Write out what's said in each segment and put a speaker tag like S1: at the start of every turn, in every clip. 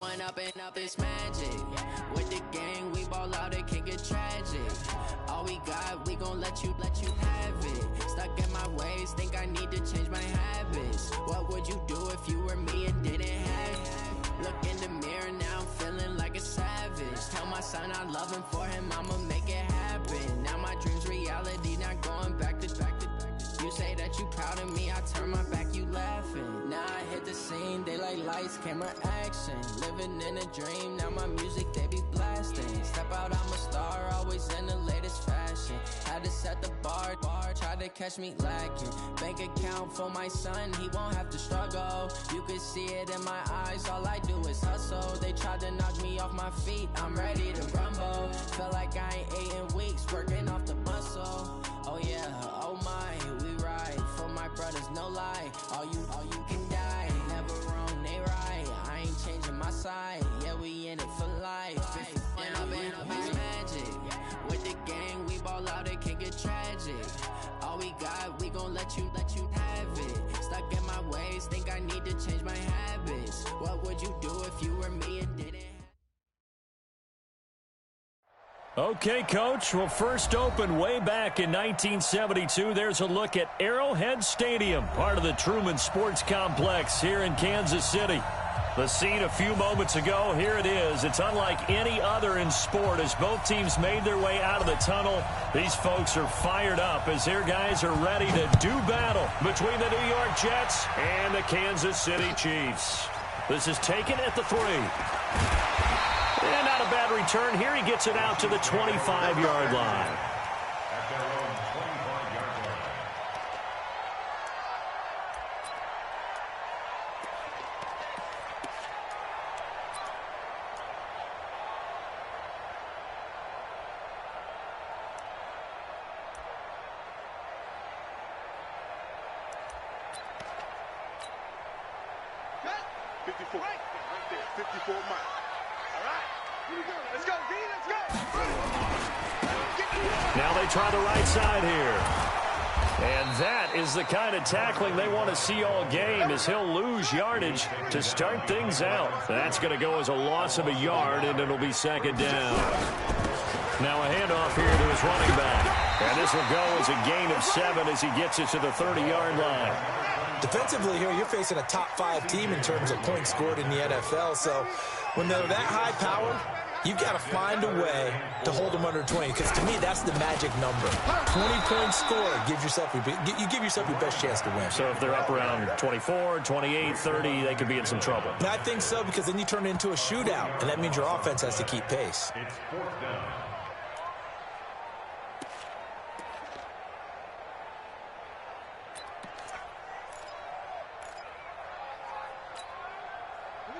S1: Up it's magic. With the gang, we ball out, it can get tragic. All we got, we gon' let you have it. Stuck in my ways, think I need to change my habits. What would you do if you were me and didn't have it? Look in the mirror, now I'm feeling like a savage. Tell my son I love him, for him I'ma make it happen. Now my dream's reality, not going back to. You say that you proud of me, I turn my back, you laughing. Now I hit the scene, they like lights, camera, action. Living in a dream, now my music, they be blasting. Step out, I'm a star, always in the latest fashion. Had to set the bar, try to catch me lacking. Bank account for my son, he won't have to struggle. You can see it in my eyes, all I do is hustle. They tried to knock me off my feet, I'm ready to rumble. Feel like I ain't ate in weeks, working off the muscle. Oh yeah, oh my, we ride for my brothers, no lie. All you can die, never wrong, they right. I ain't changing my side, yeah, we in it for life. Up it's magic. With the gang, we ball out, it can get tragic. All we got, we gon' let you have it. Stuck in my ways, think I need to change my habits. What would you do if you were me and didn't?
S2: Okay, Coach. Well, first opened way back in 1972. There's a look at Arrowhead Stadium, part of the Truman Sports Complex here in Kansas City. The scene a few moments ago, here it is. It's unlike any other in sport as both teams made their way out of the tunnel. These folks are fired up as their guys are ready to do battle between the New York Jets and the Kansas City Chiefs. This is taken at the 3. And not a bad return here. He gets it out to the 25-yard line. Now they try the right side here. And that is the kind of tackling they want to see all game, as he'll lose yardage to start things out. That's going to go as a loss of a yard, and it'll be second down. Now a handoff here to his running back. And this will go as a gain of 7 as he gets it to the 30-yard line.
S3: Defensively here, you're facing a top-5 team in terms of points scored in the NFL. So when they're that high-powered, you've got to find a way to hold them under 20, because to me, that's the magic number. 20-point score, you give yourself your best chance to win.
S2: So if they're up around 24, 28, 30, they could be in some trouble.
S3: I think so, because then you turn it into a shootout, and that means your offense has to keep pace.
S4: It's 4th down.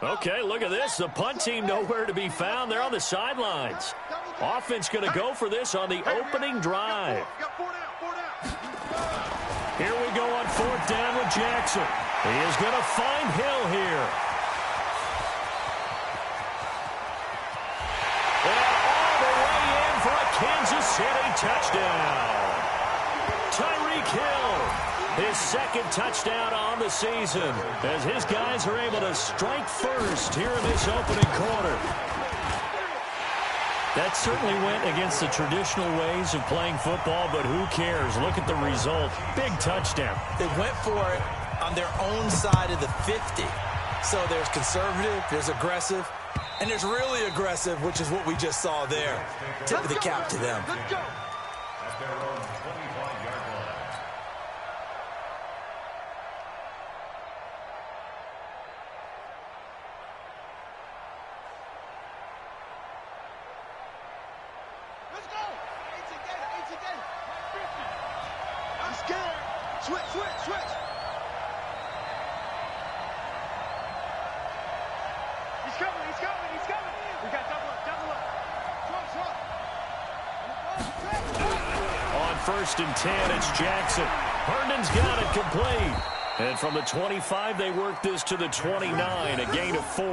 S2: Okay, look at this. The punt team nowhere to be found. They're on the sidelines. Offense going to go for this on the opening drive. Here we go on 4th down with Jackson. He is going to find Hill here. And all the way in for a Kansas City touchdown. Tyreek Hill. His second touchdown on the season as his guys are able to strike first here in this opening quarter. That certainly went against the traditional ways of playing football, but who cares? Look at the result. Big touchdown.
S3: They went for it on their own side of the 50. So there's conservative, there's aggressive, and there's really aggressive, which is what we just saw there. Tip of the cap to them.
S2: First and 10, it's Jackson. Herndon's got it complete. And from the 25, they work this to the 29, a gain of 4.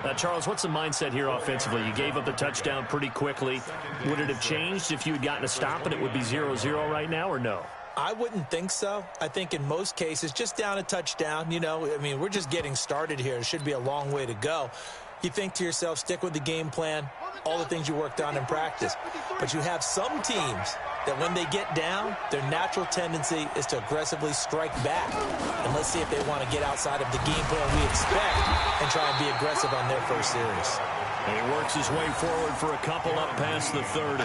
S2: Now, Charles, what's the mindset here offensively? You gave up the touchdown pretty quickly. Would it have changed if you had gotten a stop and it would be 0-0 right now, or no?
S3: I wouldn't think so. I think in most cases, just down a touchdown, you know, I mean, we're just getting started here. It should be a long way to go. You think to yourself, stick with the game plan, all the things you worked on in practice. But you have some teams that when they get down, their natural tendency is to aggressively strike back. And let's see if they want to get outside of the game plan we expect and try and be aggressive on their first series.
S2: And he works his way forward for a couple up past the 30.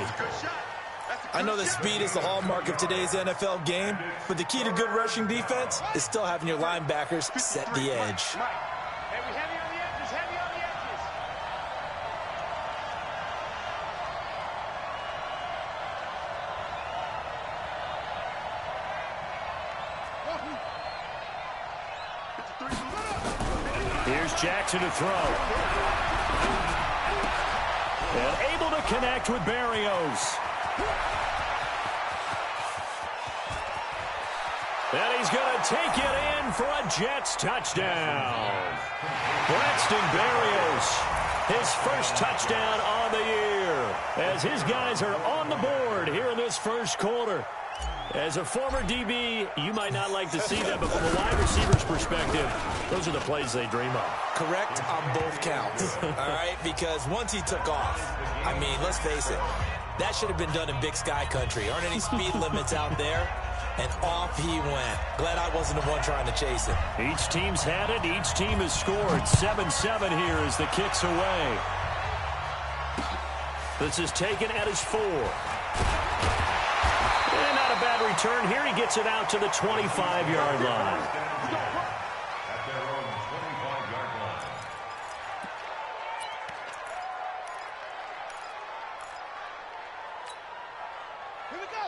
S3: I know that speed is the hallmark of today's NFL game, but the key to good rushing defense is still having your linebackers set the edge.
S2: Here's Jackson to throw. And able to connect with Berrios. And he's going to take it in for a Jets touchdown. Braxton Berrios, his first touchdown on the year, as his guys are on the board here in this first quarter. As a former DB, you might not like to see that, but from a wide receiver's perspective, those are the plays they dream of.
S3: Correct on both counts, all right? Because once he took off, I mean, let's face it, that should have been done in Big Sky country. Aren't any speed limits out there? And off he went. Glad I wasn't the one trying to chase it.
S2: Each team's had it. Each team has scored. 7-7 here as the kick's away. This is taken at his 4. And not a bad return here. He gets it out to the 25-yard line.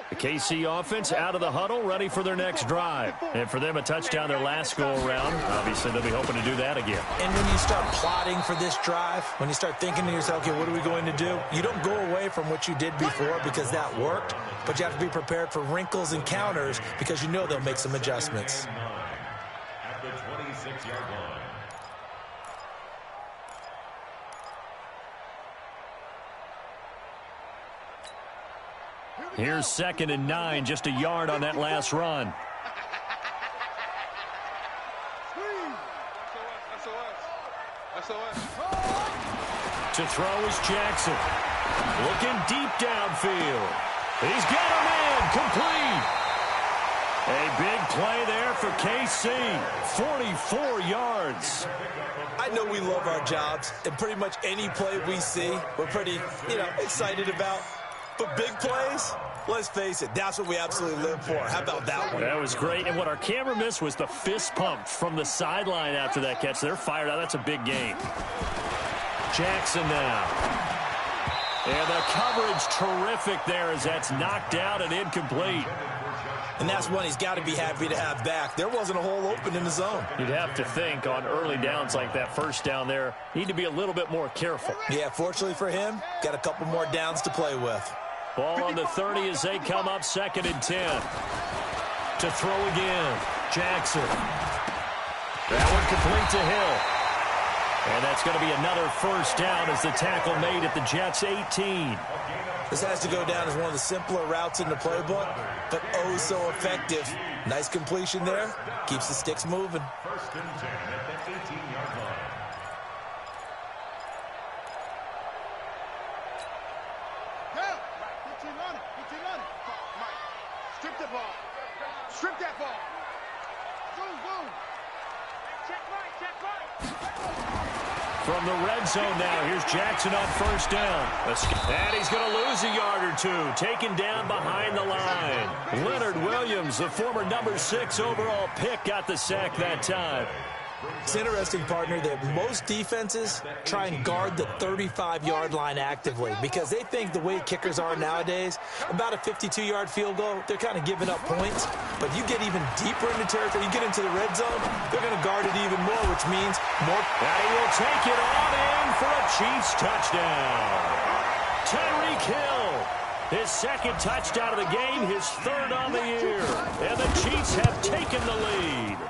S2: The KC offense out of the huddle, ready for their next drive. And for them, a touchdown their last go-around. Obviously, they'll be hoping to do that again.
S3: And when you start plotting for this drive, when you start thinking to yourself, okay, what are we going to do? You don't go away from what you did before because that worked, but you have to be prepared for wrinkles and counters because you know they'll make some adjustments.
S4: At the 26-yard line.
S2: Here's 2nd and 9, just a yard on that last run. To throw is Jackson. Looking deep downfield. He's got a man complete. A big play there for KC. 44 yards.
S3: I know we love our jobs, and pretty much any play we see, we're pretty, excited about. But big plays, let's face it, that's what we absolutely live for. How about that one?
S2: That was great. And what our camera missed was the fist pump from the sideline after that catch. They're fired out. That's a big game. Jackson now. And the coverage terrific there as that's knocked out and incomplete.
S3: And that's one he's got to be happy to have back. There wasn't a hole open in the zone.
S2: You'd have to think on early downs like that first down there, need to be a little bit more careful.
S3: Yeah, fortunately for him, got a couple more downs to play with.
S2: Ball on the 30 as they come up 2nd and 10. To throw again, Jackson. That one complete to Hill. And that's going to be another first down as the tackle made at the Jets' 18.
S3: This has to go down as one of the simpler routes in the playbook, but oh so effective. Nice completion there. Keeps the sticks moving.
S4: 1st and 10 at the 18-yard line.
S5: Strip the ball. Strip that ball. Boom, boom. Check right.
S2: From the red zone now, here's Jackson on first down. And he's going to lose a yard or two, taken down behind the line. Leonard Williams, the former number 6 overall pick, got the sack that time.
S3: It's interesting, partner, that most defenses try and guard the 35-yard line actively because they think the way kickers are nowadays, about a 52-yard field goal, they're kind of giving up points. But you get even deeper into territory, you get into the red zone, they're going to guard it even more, which means more.
S2: And he will take it on in for a Chiefs touchdown. Tyreek Hill, his 2nd touchdown of the game, his 3rd on the year. And the Chiefs have taken the lead.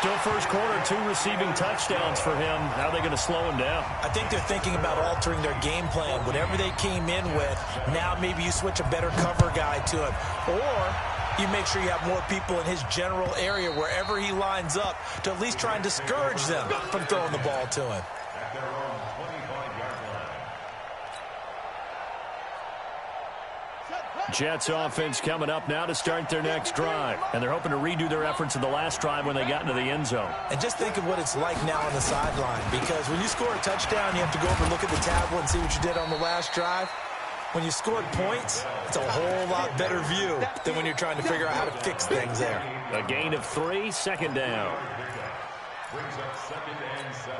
S2: still first quarter, 2 receiving touchdowns for him. How are they going to slow him down?
S3: I think they're thinking about altering their game plan. Whatever they came in with, now maybe you switch a better cover guy to him. Or you make sure you have more people in his general area wherever he lines up to at least try and discourage them from throwing the ball to him.
S2: Jets offense coming up now to start their next drive. And they're hoping to redo their efforts in the last drive when they got into the end zone.
S3: And just think of what it's like now on the sideline. Because when you score a touchdown, you have to go over and look at the tablet and see what you did on the last drive. When you scored points, it's a whole lot better view than when you're trying to figure out how to fix things there.
S2: A gain of 3, second down.
S4: Brings up 2nd and 7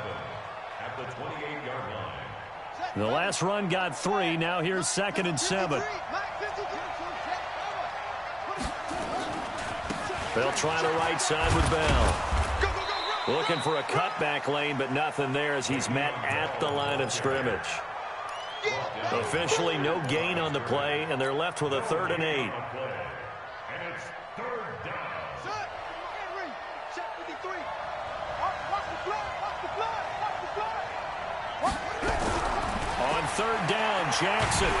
S4: at the 28-yard line.
S2: The last run got 3. Now here's 2nd and 7. They'll try the right side with Bell. Looking for a cutback lane, but nothing there as he's met at the line of scrimmage. Officially no gain on the play, and they're left with a 3rd and 8.
S4: And it's 3rd down.
S2: On 3rd down, Jackson.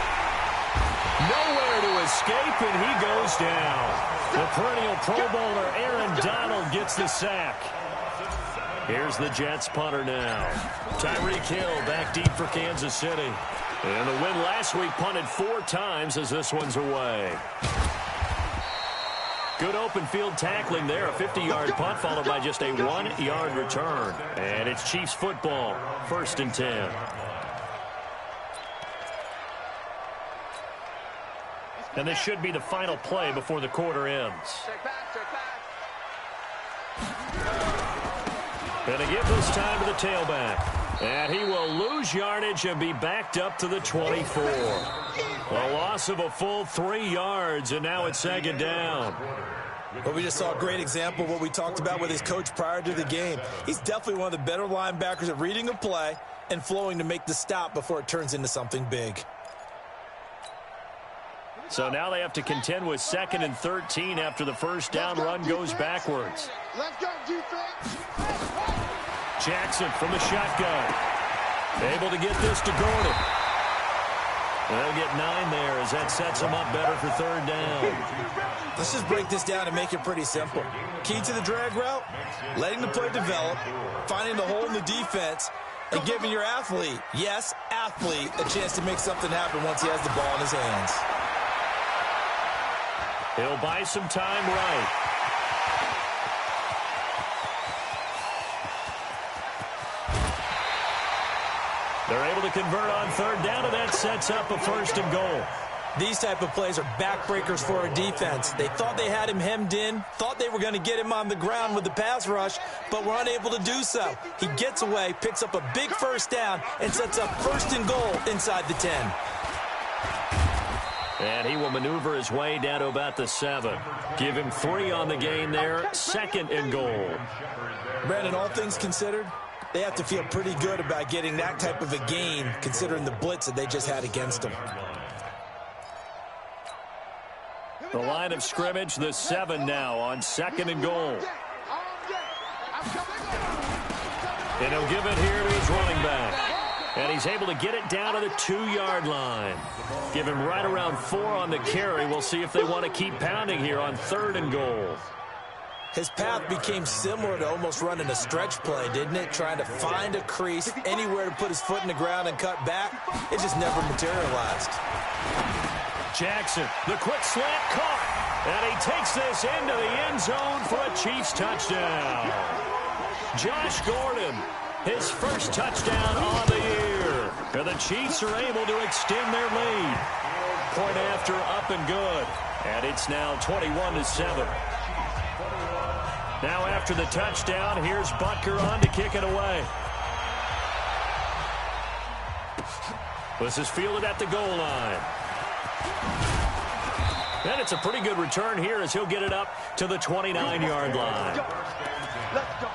S2: Nowhere to escape, and he goes down. The perennial Pro Bowler Aaron Donald gets the sack. Here's the Jets punter now. Tyreek Hill back deep for Kansas City. And the win last week punted 4 times as this one's away. Good open field tackling there. A 50-yard punt followed by just a 1-yard return. And it's Chiefs football. 1st and 10. And this should be the final play before the quarter ends. And to give this time to the tailback. And he will lose yardage and be backed up to the 24. A loss of a full 3 yards, and now it's 2nd down.
S3: Well, we just saw a great example of what we talked about with his coach prior to the game. He's definitely one of the better linebackers at reading a play and flowing to make the stop before it turns into something big.
S2: So now they have to contend with 2nd and 13 after the first down run goes backwards.
S5: Let's go, defense.
S2: Jackson from the shotgun. Able to get this to Gordon. They'll get 9 there as that sets them up better for 3rd down.
S3: Let's just break this down and make it pretty simple. Key to the drag route, letting the play develop, finding the hole in the defense, and giving your athlete, yes, athlete, a chance to make something happen once he has the ball in his hands.
S2: He'll buy some time right. They're able to convert on 3rd down, and that sets up a 1st and goal.
S3: These type of plays are backbreakers for a defense. They thought they had him hemmed in, thought they were going to get him on the ground with the pass rush, but were unable to do so. He gets away, picks up a big 1st down, and sets up 1st and goal inside the 10.
S2: And he will maneuver his way down to about the 7. Give him 3 on the gain there. 2nd and goal.
S3: Brandon, all things considered, they have to feel pretty good about getting that type of a gain considering the blitz that they just had against them.
S2: The line of scrimmage, the 7 now on 2nd and goal. And he'll give it here to his running back. And he's able to get it down to the 2-yard line. Give him right around 4 on the carry. We'll see if they want to keep pounding here on 3rd and goal.
S3: His path became similar to almost running a stretch play, didn't it? Trying to find a crease, anywhere to put his foot in the ground and cut back. It just never materialized.
S2: Jackson, the quick slant caught. And he takes this into the end zone for a Chiefs touchdown. Josh Gordon, his first touchdown on the year. And the Chiefs are able to extend their lead. Point after, up and good. And it's now 21-7. Now after the touchdown, here's Butker on to kick it away. This is fielded at the goal line. And it's a pretty good return here as he'll get it up to the 29-yard line.
S5: Let's go.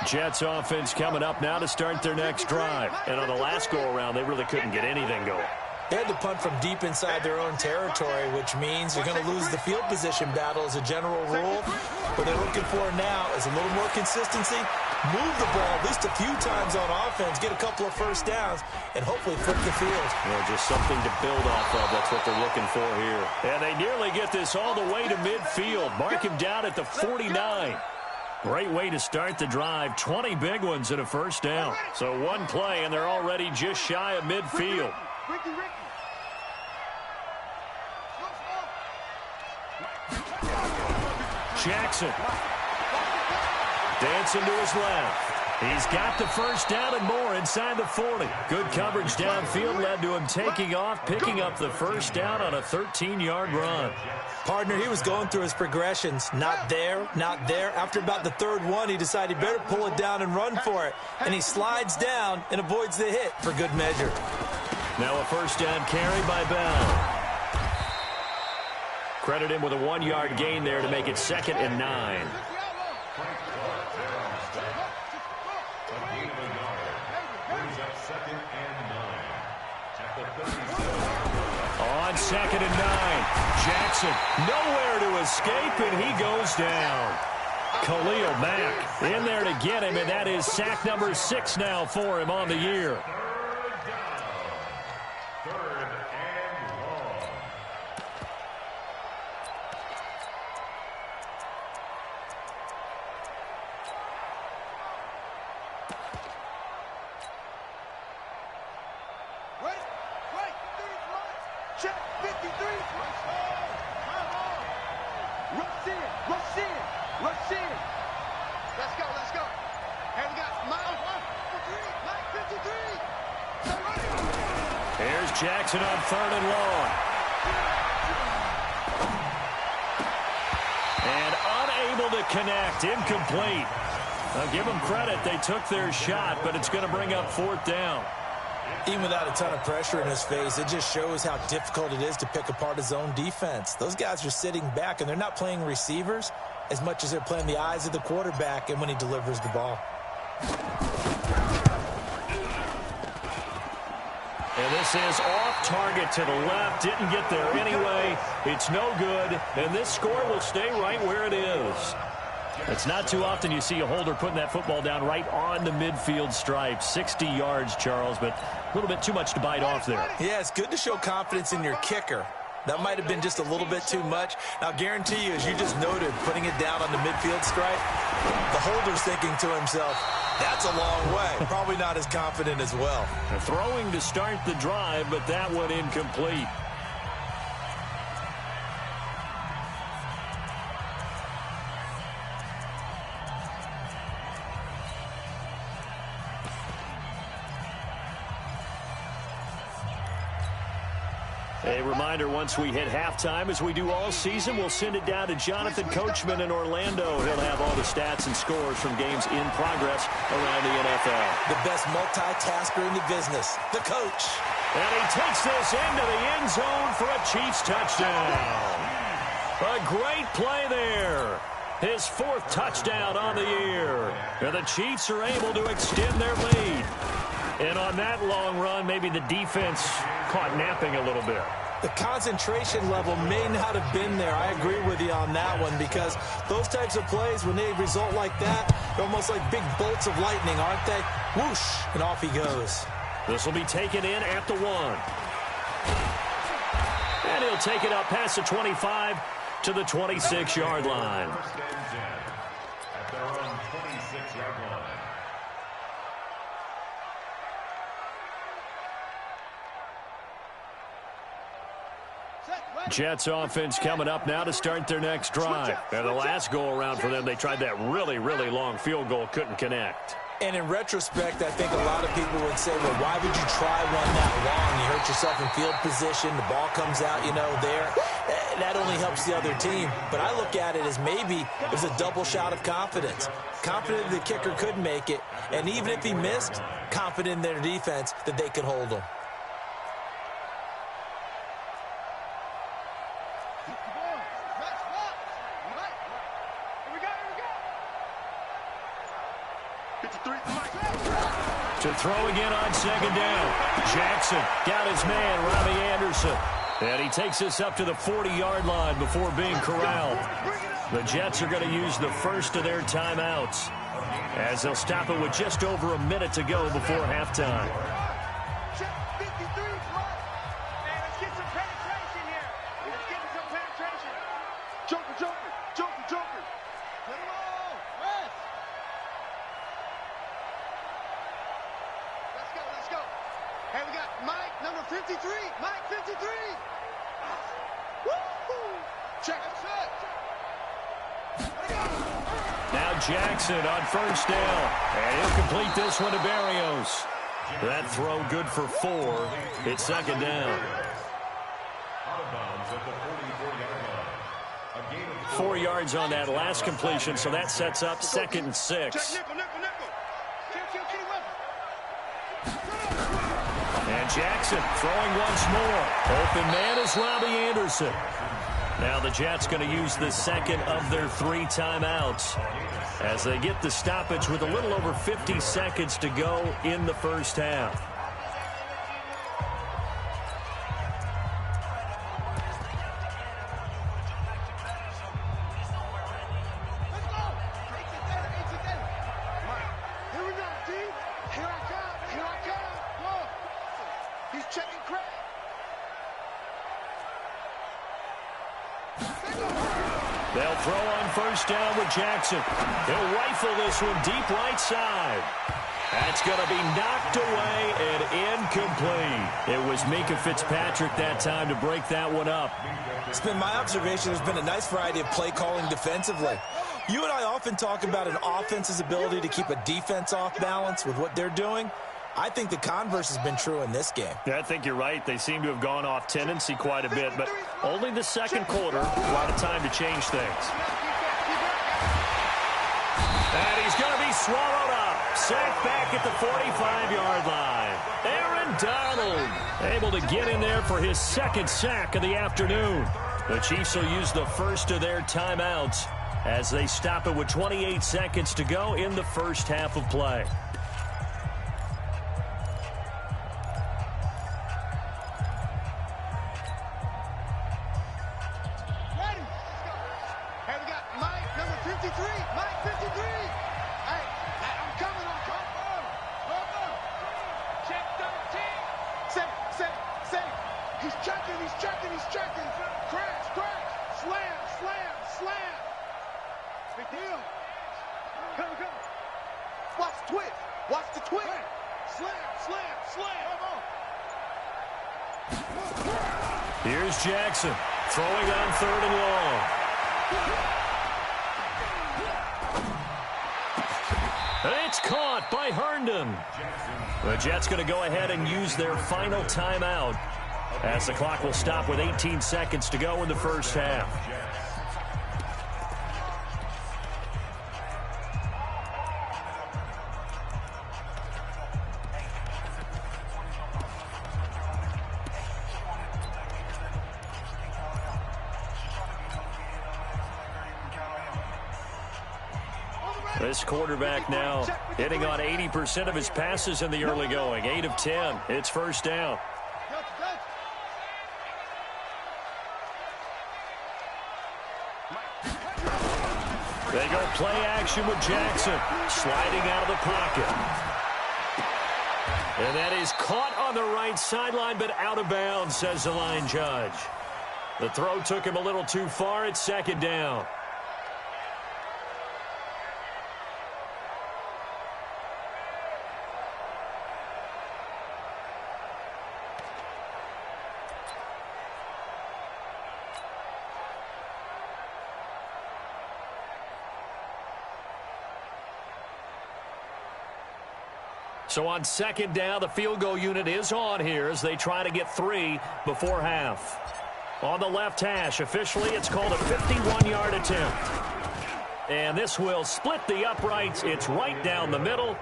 S2: Jets offense coming up now to start their next drive. And on the last go-around, they really couldn't get anything going.
S3: They had to punt from deep inside their own territory, which means you're going to lose the field position battle as a general rule. What they're looking for now is a little more consistency, move the ball at least a few times on offense, get a couple of first downs, and hopefully flip the field.
S2: Well, just something to build off of. That's what they're looking for here. And they nearly get this all the way to midfield. Mark him down at the 49. Great way to start the drive. 20 big ones and a first down. So one play, and they're already just shy of midfield. Jackson. Dancing to his left. He's got the first down and more inside the 40. Good coverage downfield led to him taking off, picking up the first down on a 13-yard run.
S3: Partner, he was going through his progressions. Not there, not there. After about the third one, he decided he better pull it down and run for it. And he slides down and avoids the hit for good measure.
S2: Now a first down carry by Bell. Credit him with a 1-yard gain there to make it 2nd and 9. On 2nd and 9, Jackson nowhere to escape, and he goes down. Khalil Mack in there to get him, and that is sack number 6 now for him on the year. Here's Jackson on 3rd and long. And unable to connect. Incomplete. I'll give them credit. They took their shot, but it's going to bring up 4th down.
S3: Even without a ton of pressure in his face, it just shows how difficult it is to pick apart his own defense. Those guys are sitting back, and they're not playing receivers as much as they're playing the eyes of the quarterback and when he delivers the ball.
S2: And this is off target to the left. Didn't get there anyway. It's no good. And this score will stay right where it is. It's not too often you see a holder putting that football down right on the midfield stripe. 60 yards, Charles, but a little bit too much to bite off there.
S3: Yeah, it's good to show confidence in your kicker. That might have been just a little bit too much. I'll guarantee you, as you just noted, putting it down on the midfield stripe, the holder's thinking to himself, that's a long way. Probably not as confident as well.
S2: Throwing to start the drive, but that one incomplete. A reminder, once we hit halftime, as we do all season, we'll send it down to Jonathan Coachman in Orlando. He'll have all the stats and scores from games in progress around the NFL.
S3: The best multitasker in the business, the coach.
S2: And he takes this into the end zone for a Chiefs touchdown. A great play there. His 4th touchdown on the year. And the Chiefs are able to extend their lead. And on that long run, maybe the defense caught napping a little bit.
S3: The concentration level may not have been there. I agree with you on that one, because those types of plays, when they result like that, they're almost like big bolts of lightning, aren't they? Whoosh, and off he goes.
S2: This will be taken in at the 1. And he'll take it up past the 25 to the 26-yard line.
S4: At their own 26-yard line.
S2: Jets offense coming up now to start their next drive. And the last go-around for them, they tried that really, really long field goal, couldn't connect.
S3: And in retrospect, I think a lot of people would say, well, why would you try one that long? You hurt yourself in field position. The ball comes out, there. That only helps the other team. But I look at it as maybe it was a double shot of confidence. Confident the kicker could make it. And even if he missed, confident in their defense that they could hold him.
S2: To throw again on second down. Jackson got his man, Robbie Anderson. And he takes us up to the 40-yard line before being corralled. The Jets are going to use the first of their timeouts as they'll stop it with just over a minute to go before halftime.
S5: Hey, we got Mike, number 53. Mike, 53. Woo-hoo. Check it.
S2: Now Jackson on first down. And he'll complete this one to Barrios. That throw good for 4. It's second down. 4 yards on that last completion, so that sets up 2nd and 6. And Jackson throwing once more. Open man is Robbie Anderson. Now the Jets going to use the second of their 3 timeouts as they get the stoppage with a little over 50 seconds to go in the first half. They'll throw on first down with Jackson. He'll rifle this one deep right side. That's going to be knocked away and incomplete. It was Mika Fitzpatrick that time to break that one up.
S3: It's been my observation there's been a nice variety of play calling defensively. You and I often talk about an offense's ability to keep a defense off balance with what they're doing. I think the converse has been true in this game.
S2: Yeah, I think you're right. They seem to have gone off tendency quite a bit, but only the second quarter, a lot of time to change things. And he's going to be swallowed up. Sacked back at the 45-yard line. Aaron Donald able to get in there for his 2nd sack of the afternoon. The Chiefs will use the first of their timeouts as they stop it with 28 seconds to go in the first half of play. Here's Jackson throwing on 3rd and long. It's caught by Herndon. The Jets going to go ahead and use their final timeout as the clock will stop with 18 seconds to go in the first half. This quarterback now hitting on 80% of his passes in the early going. 8 of 10. It's first down. They go play action with Jackson. Sliding out of the pocket. And that is caught on the right sideline, but out of bounds, says the line judge. The throw took him a little too far. It's second down. So on second down, the field goal unit is on here as they try to get 3 before half. On the left hash, officially it's called a 51-yard attempt. And this will split the uprights. It's right down the middle.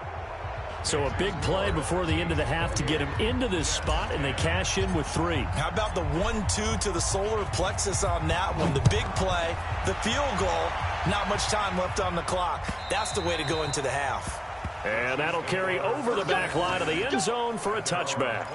S2: So a big play before the end of the half to get him into this spot, and they cash in with 3.
S3: How about the 1-2 to the solar plexus on that one? The big play, the field goal, not much time left on the clock. That's the way to go into the half.
S2: And that'll carry over the back line of the end zone for a touchback.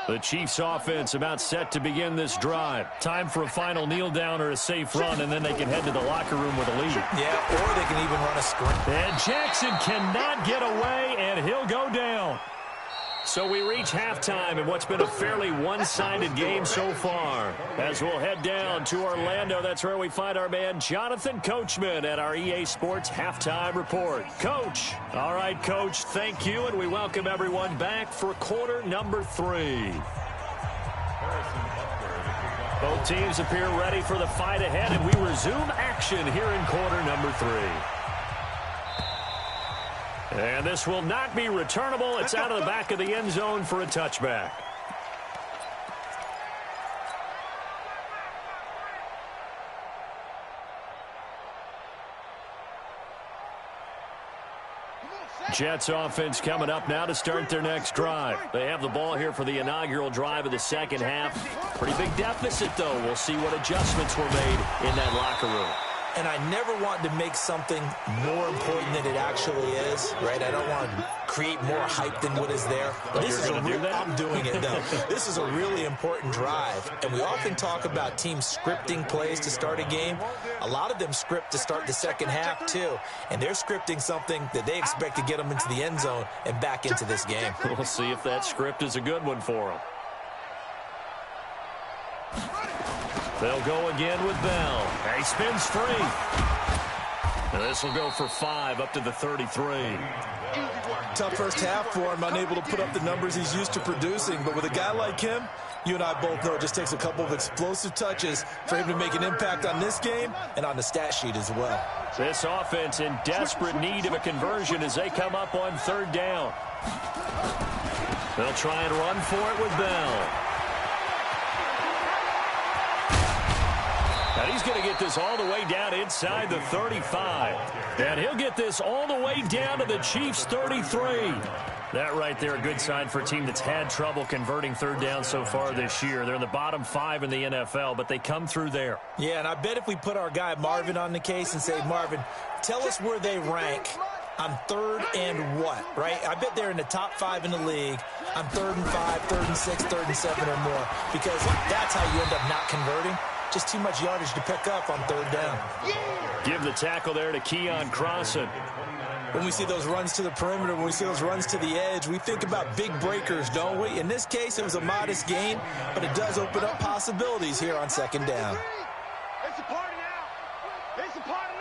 S2: The Chiefs offense about set to begin this drive. Time for a final kneel down or a safe run, and then they can head to the locker room with a lead.
S3: Yeah, or they can even run a screen.
S2: And Jackson cannot get away, and he'll go down. So we reach halftime in what's been a fairly one-sided game so far. As we'll head down to Orlando, that's where we find our man Jonathan Coachman at our EA Sports Halftime Report. Coach. All right, Coach, thank you, and we welcome everyone back for quarter number 3. Both teams appear ready for the fight ahead, and we resume action here in quarter number 3. And this will not be returnable. It's out of the back of the end zone for a touchback. Jets offense coming up now to start their next drive. They have the ball here for the inaugural drive of the second half. Pretty big deficit, though. We'll see what adjustments were made in that locker room.
S3: And I never want to make something more important than it actually is, right? I don't want to create more hype than what is there. But this is I'm doing it, though. This is a really important drive. And we often talk about teams scripting plays to start a game. A lot of them script to start the second half, too. And they're scripting something that they expect to get them into the end zone and back into this game.
S2: We'll see if that script is a good one for them. They'll go again with Bell. He spins free. This will go for 5 up to the 33.
S3: Tough first half for him, unable to put up the numbers he's used to producing. But with a guy like him, you and I both know it just takes a couple of explosive touches for him to make an impact on this game and on the stat sheet as well.
S2: This offense in desperate need of a conversion as they come up on third down. They'll try and run for it with Bell. And he's going to get this all the way down inside the 35. And he'll get this all the way down to the Chiefs' 33. That right there, a good sign for a team that's had trouble converting third down so far this year. They're in the bottom 5 in the NFL, but they come through there.
S3: Yeah, and I bet if we put our guy Marvin on the case and say, Marvin, tell us where they rank on third and what, right? I bet they're in the top 5 in the league on 3rd and 5, 3rd and 6, 3rd and 7 or more, because that's how you end up not converting. Just too much yardage to pick up on third down.
S2: Give the tackle there to Keon Crossan.
S3: When we see those runs to the perimeter, when we see those runs to the edge, we think about big breakers, don't we? In this case, it was a modest gain, but it does open up possibilities here on second down.
S5: It's a party now. It's a party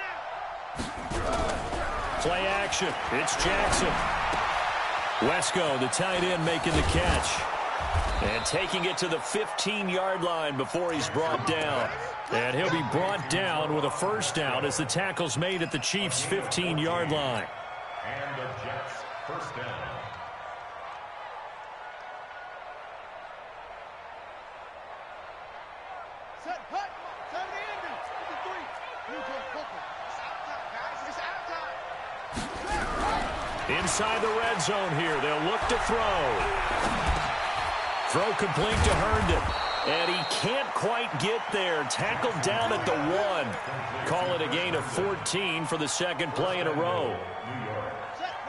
S5: now.
S2: Play action. It's Jackson. Wesco, the tight end, making the catch. And taking it to the 15-yard line before he's brought down. And he'll be brought down with a first down as the tackle's made at the Chiefs' 15-yard line.
S4: And the Jets first down.
S5: Set, hut, 70 ending. 53. New York football. It's outside, guys. It's outside.
S2: Inside the red zone here. They'll look to throw. Throw complete to Herndon. And he can't quite get there. Tackled down at the 1. Call it a gain of 14 for the second play in a row.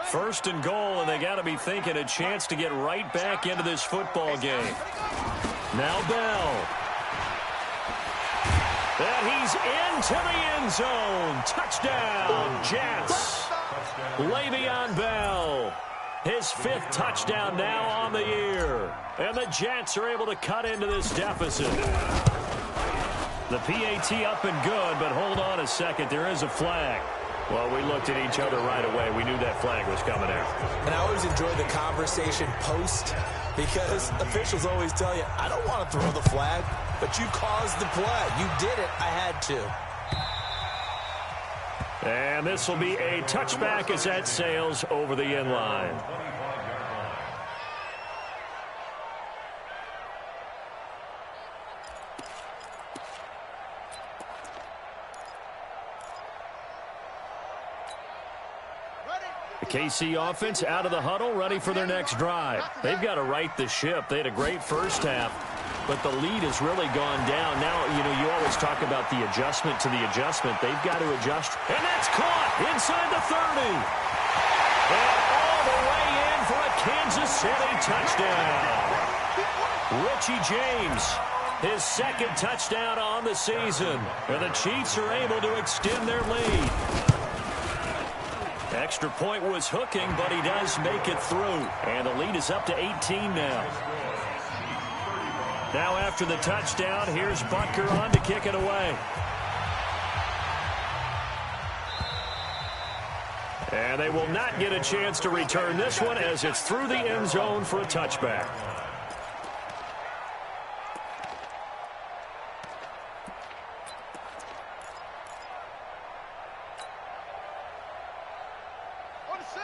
S2: First and goal, and they got to be thinking a chance to get right back into this football game. Now Bell. And he's into the end zone. Touchdown, Jets. Le'Veon Bell. His 5th touchdown now on the year. And the Jets are able to cut into this deficit. The PAT up and good, but hold on a second. There is a flag. Well, we looked at each other right away. We knew that flag was coming out.
S3: And I always enjoy the conversation post because officials always tell you, I don't want to throw the flag, but you caused the play. You did it. I had to.
S2: And this will be a touchback as that sails over the end line. The KC offense out of the huddle, ready for their next drive. They've got to right the ship. They had a great first half, but the lead has really gone down. Now, you always talk about the adjustment to the adjustment. They've got to adjust. And that's caught inside the 30. And all the way in for a Kansas City touchdown. Richie James, his second touchdown on the season. And the Chiefs are able to extend their lead. Extra point was hooking, but he does make it through. And the lead is up to 18 now. Now after the touchdown, here's Butker on to kick it away. And they will not get a chance to return this one as it's through the end zone for a touchback.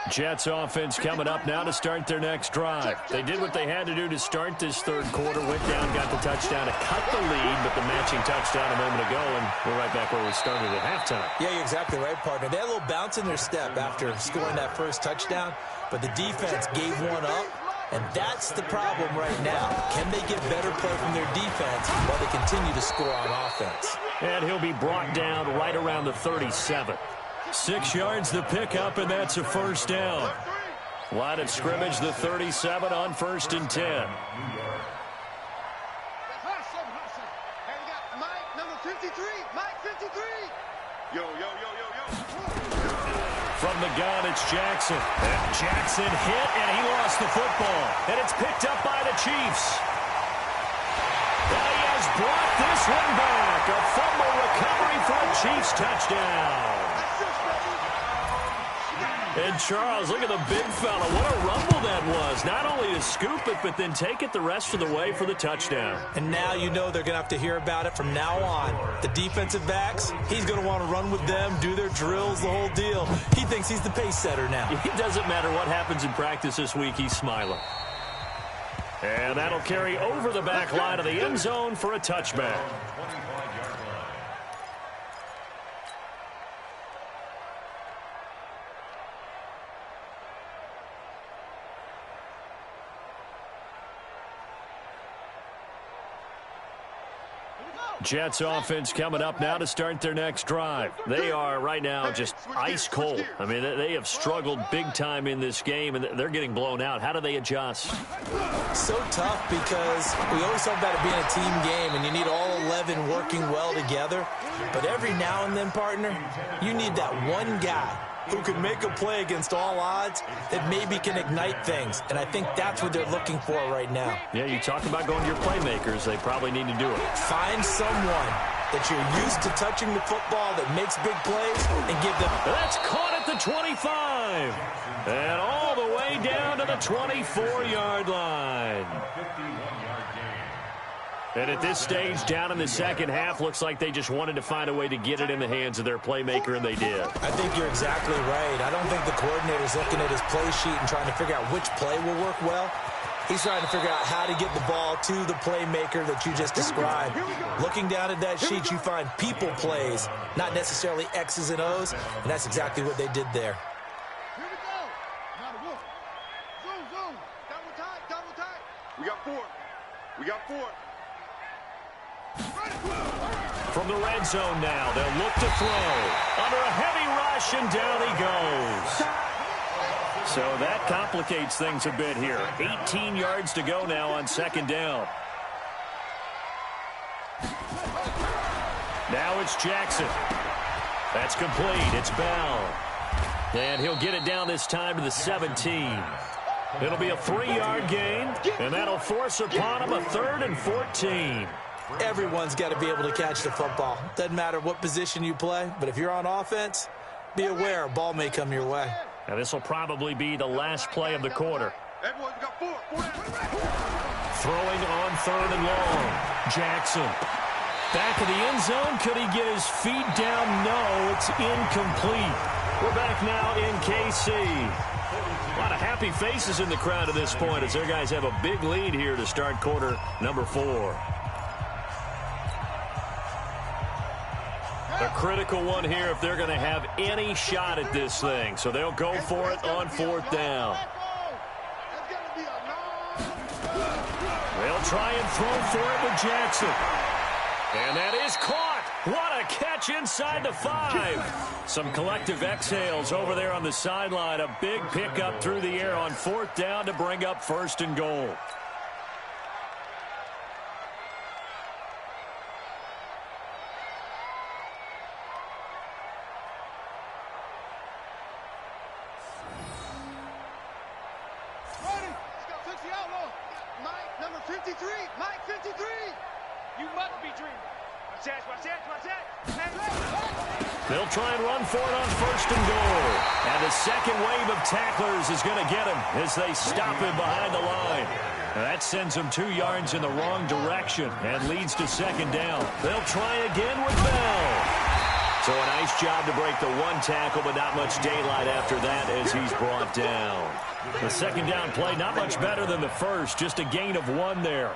S2: Jets offense coming up now to start their next drive. They did what they had to do to start this third quarter. Went down, got the touchdown to cut the lead, but the matching touchdown a moment ago, and we're right back where we started at halftime.
S3: Yeah, you're exactly right, partner. They had a little bounce in their step after scoring that first touchdown, but the defense gave one up, and that's the problem right now. Can they get better play from their defense while they continue to score on offense?
S2: And he'll be brought down right around the 37. 6 yards the pickup, and that's a first down. Line of scrimmage, the 37 on 1st and 10.
S5: And you got Mike, number 53. Mike, 53. Yo.
S2: From the gun, it's Jackson. And Jackson hit, and he lost the football. And it's picked up by the Chiefs. And he has brought this one back. A fumble recovery for a Chiefs touchdown. And Charles, look at the big fella. What a rumble that was. Not only to scoop it, but then take it the rest of the way for the touchdown.
S3: And now you know they're going to have to hear about it from now on. The defensive backs, he's going to want to run with them, do their drills, the whole deal. He thinks he's the pace setter now.
S2: It doesn't matter what happens in practice this week, he's smiling. And that'll carry over the back line of the end zone for a touchback. Jets offense coming up now to start their next drive. They are right now just ice cold. I mean, they have struggled big time in this game, and they're getting blown out. How do they adjust?
S3: So tough because we always talk about it being a team game, and you need all 11 working well together. But every now and then, partner, you need that one guy who can make a play against all odds that maybe can ignite things. And I think that's what they're looking for right now.
S2: Yeah, you talk about going to your playmakers. They probably need to do it.
S3: Find someone that you're used to touching the football that makes big plays and give them.
S2: That's caught at the 25. And all the way down to the 24-yard line. And at this stage, down in the second half, looks like they just wanted to find a way to get it in the hands of their playmaker, and they did.
S3: I think you're exactly right. I don't think the coordinator's looking at his play sheet and trying to figure out which play will work well. He's trying to figure out how to get the ball to the playmaker that you just described. Looking down at that sheet, you find people plays, not necessarily X's and O's, and that's exactly what they did there.
S5: Here we go. Now the wolf. Zoom. Double tight. We got four.
S2: From the red zone now, they'll look to throw. Under a heavy rush, and down he goes. So that complicates things a bit here. 18 yards to go now on second down. Now it's Jackson. That's complete. It's Bell. And he'll get it down this time to the 17. It'll be a 3-yard gain, and that'll force upon him a 3rd and 14.
S3: Everyone's got to be able to catch the football. Doesn't matter what position you play, but if you're on offense, be aware a ball may come your way.
S2: Now this will probably be the last play of the quarter.
S5: Everyone got four.
S2: Throwing on 3rd and long. Jackson. Back of the end zone. Could he get his feet down? No, it's incomplete. We're back now in KC. A lot of happy faces in the crowd at this point as their guys have a big lead here to start quarter number 4. A critical one here if they're going to have any shot at this thing. So they'll go for it on 4th down. They'll try and throw for it with Jackson. And that is caught. What a catch inside the 5. Some collective exhales over there on the sideline. A big pickup through the air on 4th down to bring up 1st and goal.
S5: Number 53, Mike 53. You must be dreaming. Watch that.
S2: They'll try and run for it on 1st and goal. And the second wave of tacklers is going to get him as they stop him behind the line. That sends him 2 yards in the wrong direction and leads to 2nd down. They'll try again with Bell. So a nice job to break the 1 tackle, but not much daylight after that as he's brought down. The 2nd down play, not much better than the first, just a gain of 1 there.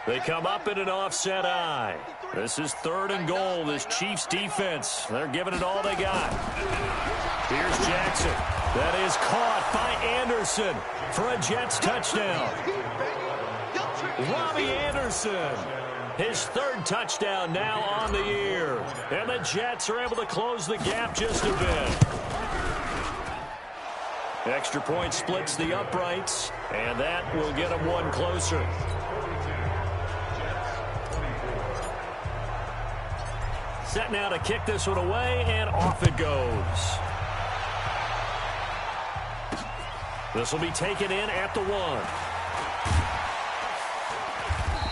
S2: They come up in an offset eye. This is 3rd and goal. This Chiefs defense, they're giving it all they got. Here's Jackson. That is caught by Anderson for a Jets touchdown. Robbie Anderson. His 3rd touchdown now on the year. And the Jets are able to close the gap just a bit. Extra point splits the uprights, and that will get them 1 closer. Set now to kick this one away, and off it goes. This will be taken in at the 1.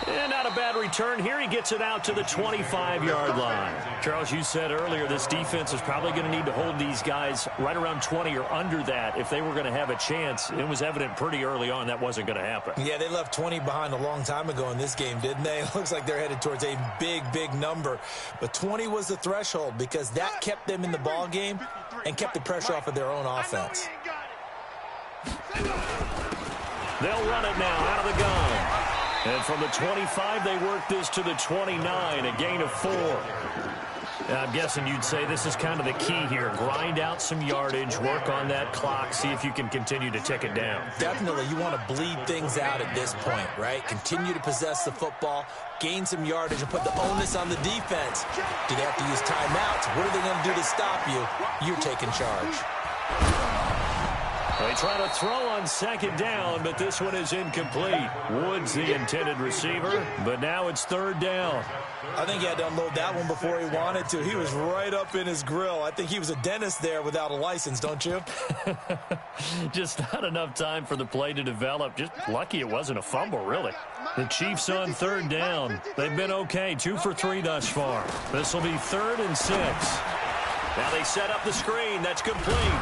S2: And not a bad return here. He gets it out to the 25-yard line. Charles, you said earlier this defense is probably going to need to hold these guys right around 20 or under that if they were going to have a chance. It was evident pretty early on that wasn't going to happen.
S3: Yeah, they left 20 behind a long time ago in this game, didn't they? It looks like they're headed towards a big number. But 20 was the threshold because that kept them in the ball game and kept the pressure off of their own offense.
S2: They'll run it now out of the gun. And from the 25, they work this to the 29, a gain of 4. I'm guessing you'd say this is kind of the key here. Grind out some yardage, work on that clock, see if you can continue to tick it down.
S3: Definitely. You want to bleed things out at this point, right? Continue to possess the football, gain some yardage, and put the onus on the defense. Do they have to use timeouts? What are they going to do to stop you? You're taking charge.
S2: They try to throw on 2nd down, but this one is incomplete. Woods the intended receiver, but now it's 3rd down.
S3: I think he had to unload that one before he wanted to. He was right up in his grill. I think he was a dentist there without a license, don't you?
S2: Just not enough time for the play to develop. Just lucky it wasn't a fumble, really. The Chiefs on 3rd down. They've been okay, 2 for 3 thus far. This will be 3rd and 6. Now they set up the screen. That's complete.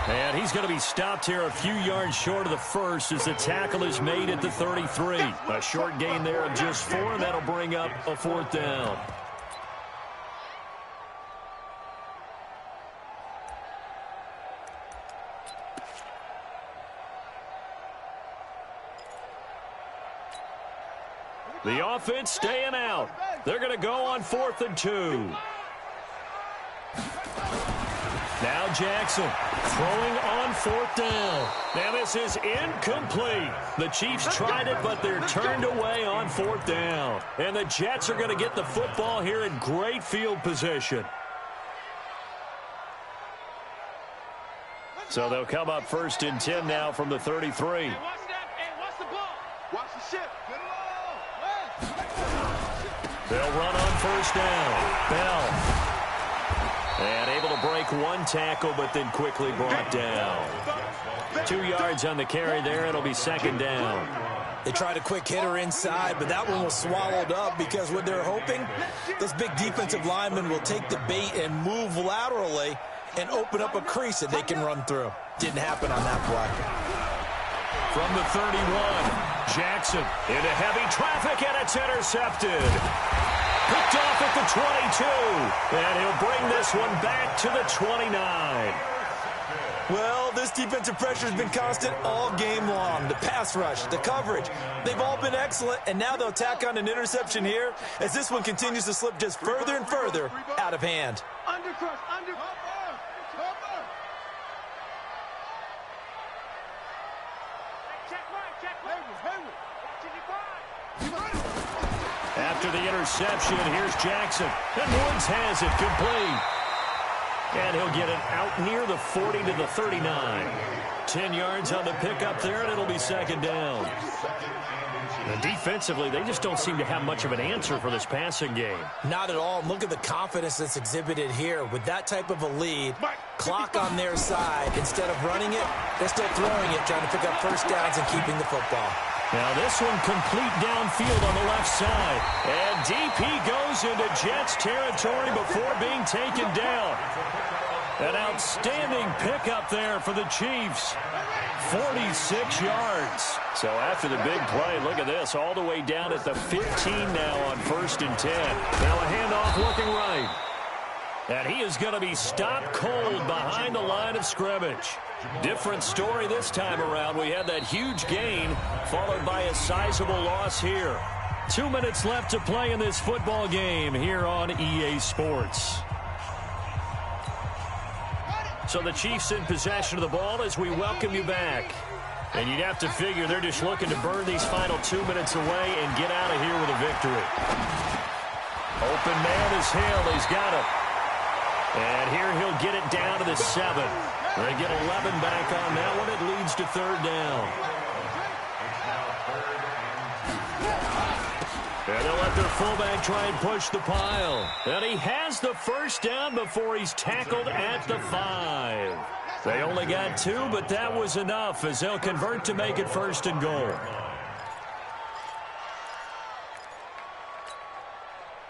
S2: And he's going to be stopped here a few yards short of the first as the tackle is made at the 33. A short gain there of just 4, and that'll bring up a 4th down. The offense staying out. They're going to go on 4th and 2. Now Jackson throwing on 4th down. Now this is incomplete. The Chiefs tried it, but they're turned away on 4th down. And the Jets are going to get the football here in great field position. So they'll come up 1st and 10 now from the 33. They'll run on 1st down. Bell. And able to break 1 tackle, but then quickly brought down. 2 yards on the carry there. It'll be 2nd down.
S3: They tried a quick hitter inside, but that one was swallowed up because what they're hoping, those big defensive linemen will take the bait and move laterally and open up a crease that they can run through. Didn't happen on that play.
S2: From the 31, Jackson into heavy traffic, and it's intercepted. Picked off at the 22, and he'll bring this one back to the 29.
S3: Well, this defensive pressure has been constant all game long. The pass rush, the coverage, they've all been excellent, and now they'll tack on an interception here as this one continues to slip just further and further out of hand.
S5: Undercrush, under.
S2: After the interception, here's Jackson. And Woods has it complete. And he'll get it out near the 40 to the 39. 10 yards on the pickup there, and it'll be second down. And defensively, they just don't seem to have much of an answer for this passing game.
S3: Not at all. Look at the confidence that's exhibited here. With that type of a lead, clock on their side, instead of running it, they're still throwing it, trying to pick up first downs and keeping the football.
S2: Now this one complete downfield on the left side. And DP goes into Jets territory before being taken down. An outstanding pickup there for the Chiefs. 46 yards. So after the big play, look at this, all the way down at the 15 now on 1st and 10. Now a handoff looking right. And he is going to be stopped cold behind the line of scrimmage. Different story this time around. We had that huge gain followed by a sizable loss here. 2 minutes left to play in this football game here on EA Sports. So the Chiefs in possession of the ball as we welcome you back. And you'd have to figure they're just looking to burn these final 2 minutes away and get out of here with a victory. Open man is Hill. He's got it. And here he'll get it down to the 7. They get 11 back on that one. It leads to 3rd down. And they'll let their fullback try and push the pile. And he has the first down before he's tackled at the 5. They only got 2, but that was enough as they'll convert to make it 1st and goal.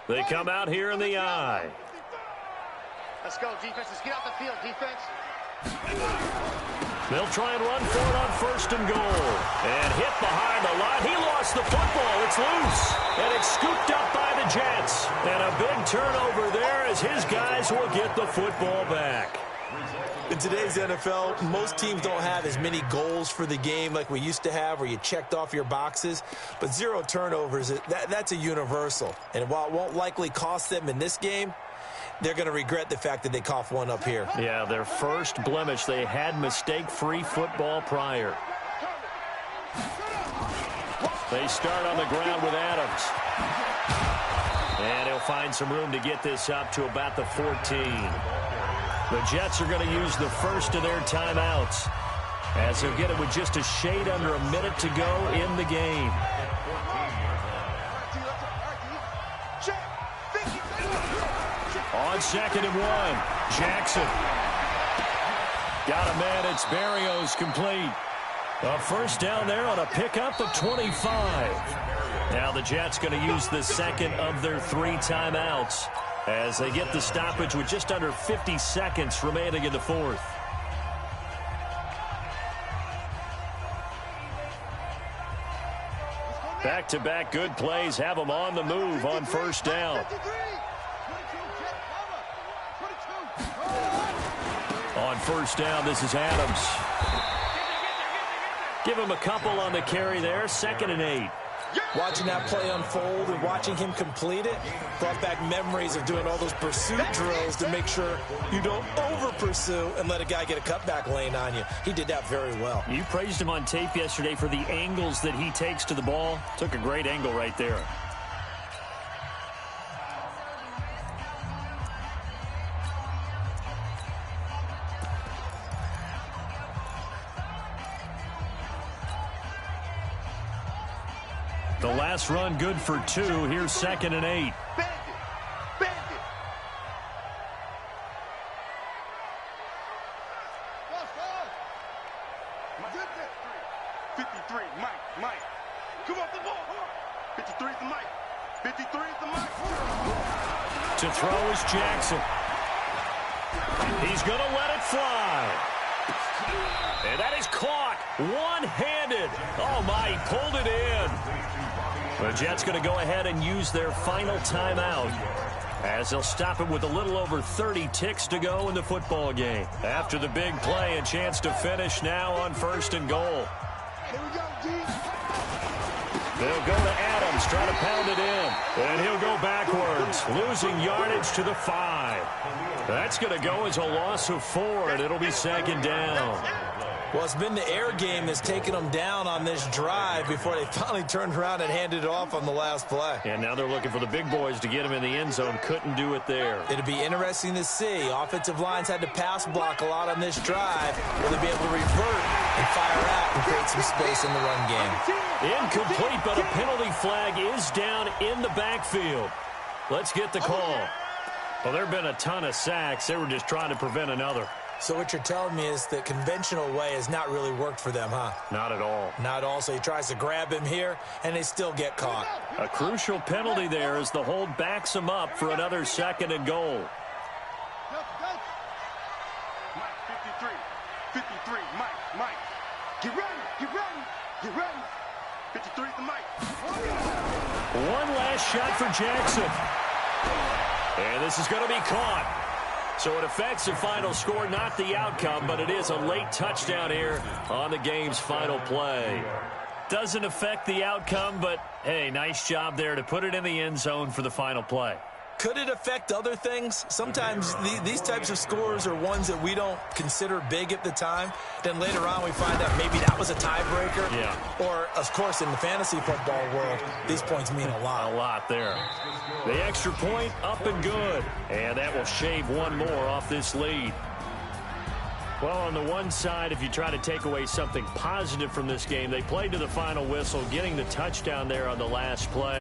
S2: They come out here in the I.
S5: Let's go, defense. Let's get out the field, defense.
S2: They'll try and run for it on 1st and goal. And hit behind the line. He lost the football. It's loose. And it's scooped up by the Jets. And a big turnover there as his guys will get the football back.
S3: In today's NFL, most teams don't have as many goals for the game like we used to have where you checked off your boxes. But 0 turnovers, that's a universal. And while it won't likely cost them in this game, they're going to regret the fact that they coughed one up here.
S2: Yeah, their first blemish. They had mistake-free football prior. They start on the ground with Adams. And he'll find some room to get this up to about the 14. The Jets are going to use the first of their timeouts as they'll get it with just a shade under a minute to go in the game. On 2nd and 1, Jackson. Got a man, it's Barrios complete. A first down there on a pickup of 25. Now the Jets going to use the second of their 3 timeouts as they get the stoppage with just under 50 seconds remaining in the 4th. Back-to-back good plays have them on the move on 1st down. On 1st down, this is Adams. Give him a couple on the carry there. 2nd and 8.
S3: Watching that play unfold and watching him complete it brought back memories of doing all those pursuit drills to make sure you don't over-pursue and let a guy get a cutback lane on you. He did that very well.
S2: You praised him on tape yesterday for the angles that he takes to the ball. Took a great angle right there. The last run good for 2. Here's 2nd and 8.
S5: Bandit. 53, Mike. Come off the ball. 53 is the Mike. 53 is the Mike.
S2: To throw is Jackson. He's going to let it fly. And that is caught one-handed. Oh, my, he pulled it in. The Jets going to go ahead and use their final timeout as they'll stop it with a little over 30 ticks to go in the football game. After the big play, a chance to finish now on 1st and goal.
S5: Here we go, G.
S2: They'll go to Adams, try to pound it in. And he'll go backwards, losing yardage to the 5. That's going to go as a loss of 4, and it'll be 2nd down.
S3: Well, it's been the air game that's taken them down on this drive before they finally turned around and handed it off on the last play.
S2: And now they're looking for the big boys to get him in the end zone. Couldn't do it there.
S3: It'll be interesting to see. Offensive lines had to pass block a lot on this drive. Will they be able to revert and fire out and create some space in the run game?
S2: Incomplete, but a penalty flag is down in the backfield. Let's get the call. Well, there have been a ton of sacks. They were just trying to prevent another.
S3: So what you're telling me is the conventional way has not really worked for them, huh?
S2: Not at all.
S3: Not at all. So he tries to grab him here, and they still get caught.
S2: A crucial penalty there as the hold backs him up for another 2nd and goal.
S5: Mike, 53, Mike. Get ready. 53 to Mike.
S2: One last shot for Jackson. And this is going to be caught. So it affects the final score, not the outcome, but it is a late touchdown here on the game's final play. Doesn't affect the outcome, but, hey, nice job there to put it in the end zone for the final play.
S3: Could it affect other things? Sometimes these types of scores are ones that we don't consider big at the time. Then later on we find out maybe that was a tiebreaker.
S2: Yeah.
S3: Or, of course, in the fantasy football world, these points mean a lot.
S2: A lot there. The extra point up and good. And that will shave one more off this lead. Well, on the one side, if you try to take away something positive from this game, they played to the final whistle, getting the touchdown there on the last play.